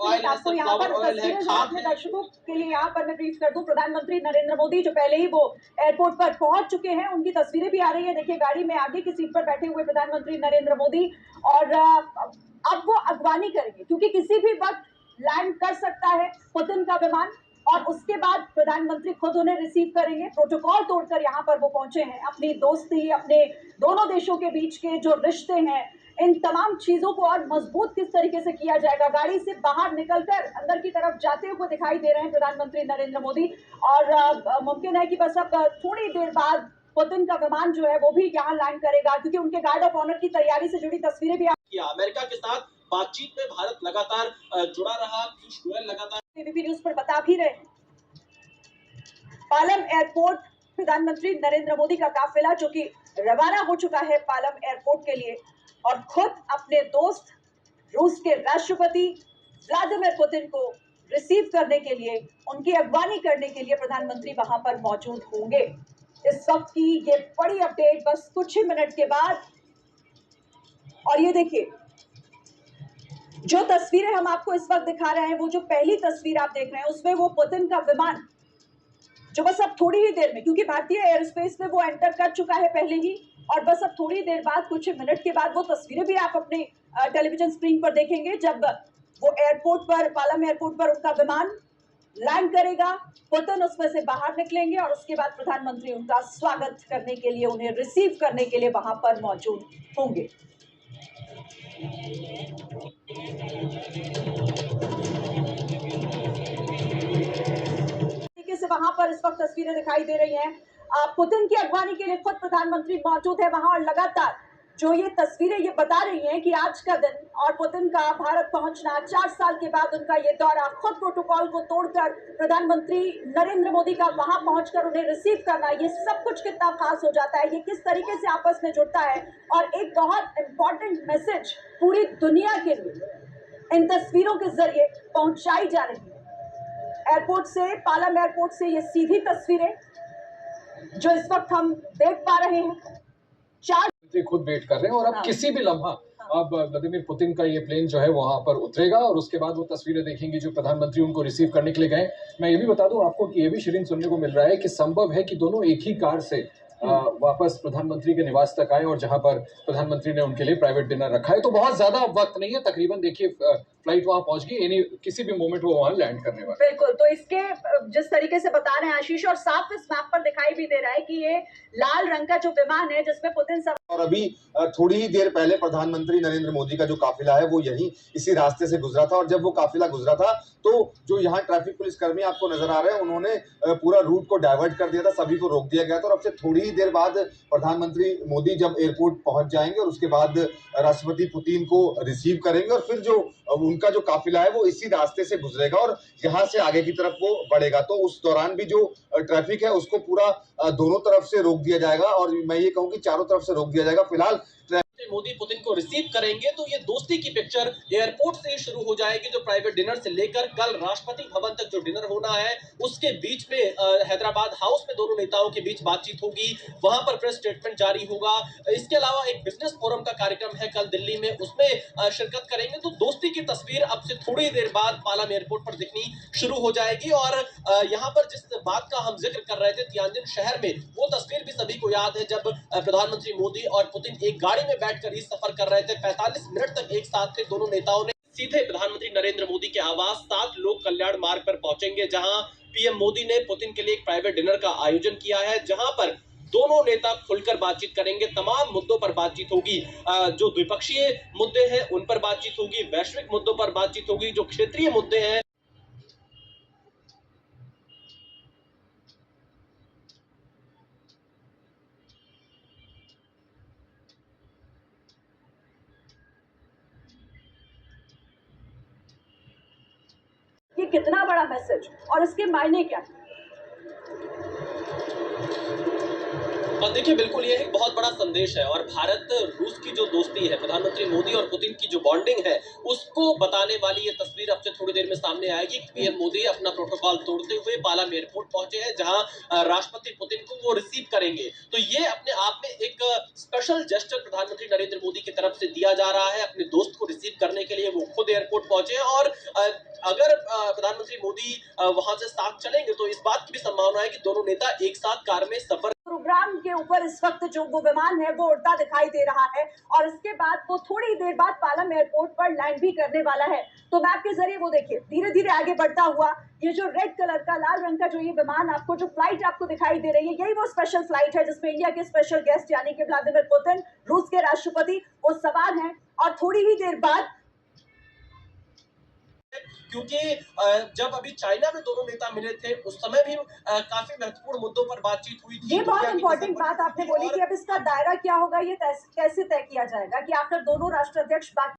Minute आपको यहाँ पर तस्वीरें अपने दर्शकों के लिए यहाँ पर मैं ब्रीफ कर दूं। प्रधानमंत्री नरेंद्र मोदी जो पहले ही वो एयरपोर्ट पर पहुंच चुके हैं, उनकी तस्वीरें भी आ रही है। देखिए गाड़ी में आगे की सीट पर बैठे हुए प्रधानमंत्री नरेंद्र मोदी, और अब वो अगवानी करेंगे क्योंकि किसी भी वक्त लैंड कर सकता है पुतिन का विमान, और उसके बाद प्रधानमंत्री खुद उन्हें रिसीव करेंगे। प्रोटोकॉल तोड़कर यहाँ पर वो पहुंचे हैं। अपनी दोस्ती, अपने दोनों देशों के बीच के जो रिश्ते हैं, इन तमाम चीजों को और मजबूत किस तरीके से किया जाएगा। गाड़ी से बाहर निकलकर अंदर की तरफ जाते हुए दिखाई दे रहे हैं प्रधानमंत्री नरेंद्र मोदी, और मुमकिन है कि बस अब थोड़ी देर बाद पुतिन का विमान जो है वो भी यहाँ लैंड करेगा, क्योंकि उनके गार्ड ऑफ ऑनर की तैयारी से जुड़ी तस्वीरें भी अमेरिका के साथ बातचीत में भारत लगातार जुड़ा रहा। पीयूष गोयल लगातार एबीपी न्यूज पर बता भी रहे हैं। पालम एयरपोर्ट प्रधानमंत्री नरेंद्र मोदी का काफिला जो कि रवाना हो चुका है पालम एयरपोर्ट के लिए, और खुद अपने दोस्त रूस के राष्ट्रपति व्लादिमीर पुतिन को रिसीव करने के लिए, उनकी अगवानी करने के लिए प्रधानमंत्री वहां पर मौजूद होंगे। इस वक्त की ये बड़ी अपडेट बस कुछ ही मिनट के बाद। और ये देखिए जो तस्वीरें हम आपको इस वक्त दिखा रहे हैं, वो जो पहली तस्वीर आप देख रहे हैं उसमें वो पुतिन का विमान जो बस अब थोड़ी ही देर में, क्योंकि भारतीय एयर स्पेस में वो एंटर कर चुका है पहले ही, और बस अब थोड़ी देर बाद, कुछ ही मिनट के बाद वो तस्वीरें भी आप अपने टेलीविजन स्क्रीन पर देखेंगे जब वो एयरपोर्ट पर, पालम एयरपोर्ट पर उनका विमान लैंड करेगा। पुतिन उसमें से बाहर निकलेंगे और उसके बाद प्रधानमंत्री उनका स्वागत करने के लिए, उन्हें रिसीव करने के लिए वहां पर मौजूद होंगे। से वहां पर इस वक्त तस्वीरें दिखाई दे रही हैं। पुतिन की अगवानी के लिए खुद प्रधानमंत्री मौजूद है वहां, और लगातार जो ये तस्वीरें ये बता रही हैं कि आज का दिन और पुतिन का भारत पहुंचना, 4 साल के बाद उनका ये दौरा, खुद प्रोटोकॉल को तोड़कर प्रधानमंत्री नरेंद्र मोदी का वहां पहुंचकर उन्हें रिसीव करना, ये सब कुछ कितना खास हो जाता है, ये किस तरीके से आपस में जुड़ता है। और एक बहुत इंपॉर्टेंट मैसेज पूरी दुनिया के लिए इन तस्वीरों के जरिए पहुंचाई जा रही है। एयरपोर्ट से, पालम एयरपोर्ट से ये सीधी तस्वीरें जो इस वक्त हम देख पा रहे हैं। 4 खुद वेट कर रहे हैं, और अब किसी भी लम्हा अब व्लादिमीर पुतिन का ये प्लेन जो है वहां पर उतरेगा, और उसके बाद वो तस्वीरें देखेंगे जो प्रधानमंत्री उनको रिसीव करने के लिए गए। मैं ये भी बता दूं आपको कि ये भी शिरीन सुनने को मिल रहा है कि संभव है कि दोनों एक ही कार से वापस प्रधानमंत्री के निवास तक आए, और जहां पर प्रधानमंत्री ने उनके लिए प्राइवेट डिनर रखा है। तो बहुत ज्यादा वक्त नहीं है, तकरीबन देखिए फ्लाइट वहां पहुंच गई, यानी किसी भी मोमेंट वो वहां लैंड करने वाले। बिल्कुल, तो इसके जिस तरीके से बता रहे हैं आशीष, और साफ इस मैप पर दिखाई भी दे रहा है कि ये लाल रंग का जो विमान है जिसमें पुतिन सब, और अभी थोड़ी ही देर पहले प्रधानमंत्री नरेंद्र मोदी का जो काफिला है वो यही इसी रास्ते से गुजरा था, और जब वो काफिला गुजरा था तो जो यहाँ ट्रैफिक पुलिस कर्मी आपको नजर आ रहे हैं, उन्होंने पूरा रूट को डाइवर्ट कर दिया था, सभी को रोक दिया गया था। और अब से थोड़ी ही देर बाद प्रधानमंत्री मोदी जब एयरपोर्ट पहुंच जाएंगे और उसके बाद राष्ट्रपति पुतिन को रिसीव करेंगे, और फिर जो उनका जो काफिला है वो इसी रास्ते से गुजरेगा और यहाँ से आगे की तरफ वो बढ़ेगा। तो उस दौरान भी जो ट्रैफिक है उसको पूरा दोनों तरफ से रोक दिया जाएगा, और मैं ये कहूँ कि चारों तरफ से रोक दिया जाएगा। फिलहाल मोदी पुतिन को रिसीव करेंगे तो ये दोस्ती की पिक्चर एयरपोर्ट से ही शुरू हो जाएगी, जो प्राइवेट डिनर से लेकर कल राष्ट्रपति भवन तक जो डिनर होना है उसके बीच में हैदराबाद हाउस में दोनों नेताओं के बीच बातचीत होगी, वहां पर प्रेस स्टेटमेंट जारी होगा। इसके अलावा एक बिजनेस फोरम का कार्यक्रम है कल दिल्ली में, उसमें शिरकत करेंगे। तो दोस्ती की तस्वीर अब से थोड़ी देर बाद पालम एयरपोर्ट पर दिखनी शुरू हो जाएगी। और यहाँ पर जिस बात का हम जिक्र कर रहे थे तियानजिन शहर में, वो तस्वीर भी सभी को याद है जब प्रधानमंत्री मोदी और पुतिन एक गाड़ी में बैठकर इस सफर कर रहे थे। 45 मिनट तक एक साथ थे दोनों नेताओं ने। सीधे प्रधानमंत्री नरेंद्र मोदी के आवास 7 लोक कल्याण मार्ग पर पहुंचेंगे, जहां पीएम मोदी ने पुतिन के लिए एक प्राइवेट डिनर का आयोजन किया है, जहां पर दोनों नेता खुलकर बातचीत करेंगे। तमाम मुद्दों पर बातचीत होगी, जो द्विपक्षीय मुद्दे हैं उन पर बातचीत होगी, वैश्विक मुद्दों पर बातचीत होगी, जो क्षेत्रीय मुद्दे हैं। ये कितना बड़ा मैसेज और इसके मायने क्या है? और देखिए बिल्कुल ये एक बहुत बड़ा संदेश है, और भारत रूस की जो दोस्ती है, प्रधानमंत्री मोदी और पुतिन की जो बॉन्डिंग है, उसको बताने वाली ये तस्वीर अब से थोड़ी देर में सामने आएगी। पीएम मोदी अपना प्रोटोकॉल तोड़ते हुए पालम एयरपोर्ट पहुंचे हैं, जहां राष्ट्रपति पुतिन को वो रिसीव करेंगे। तो ये अपने आप में एक स्पेशल जेस्चर प्रधानमंत्री नरेंद्र मोदी की तरफ से दिया जा रहा है। अपने दोस्त को रिसीव करने के लिए वो खुद एयरपोर्ट पहुंचे हैं, और अगर प्रधानमंत्री मोदी वहां से साथ चलेंगे तो इस बात की भी संभावना है कि दोनों नेता एक साथ कार में सफर। गुरुग्राम के ऊपर इस वक्त जो वो विमान है वो उड़ता दिखाई दे रहा है और इसके बाद वो थोड़ी देर बाद पालम एयरपोर्ट पर लैंड भी करने वाला है। तो मैप के जरिए वो देखिए धीरे धीरे आगे बढ़ता हुआ ये जो रेड कलर का लाल रंग का जो ये विमान आपको जो फ्लाइट आपको दिखाई दे रही है, यही वो स्पेशल फ्लाइट है जिसमें इंडिया के स्पेशल गेस्ट यानी कि व्लादिमीर पुतिन, रूस के राष्ट्रपति, वो सवार हैं। और थोड़ी ही देर बाद, क्योंकि जब अभी चाइना में दोनों नेता मिले थे उस समय भी काफी महत्वपूर्ण मुद्दों पर बातचीत हुई थी। ये बहुत इंपॉर्टेंट बात आपने बोली कि अब इसका दायरा क्या होगा, ये कैसे तय किया जाएगा कि आखिर दोनों राष्ट्राध्यक्ष बात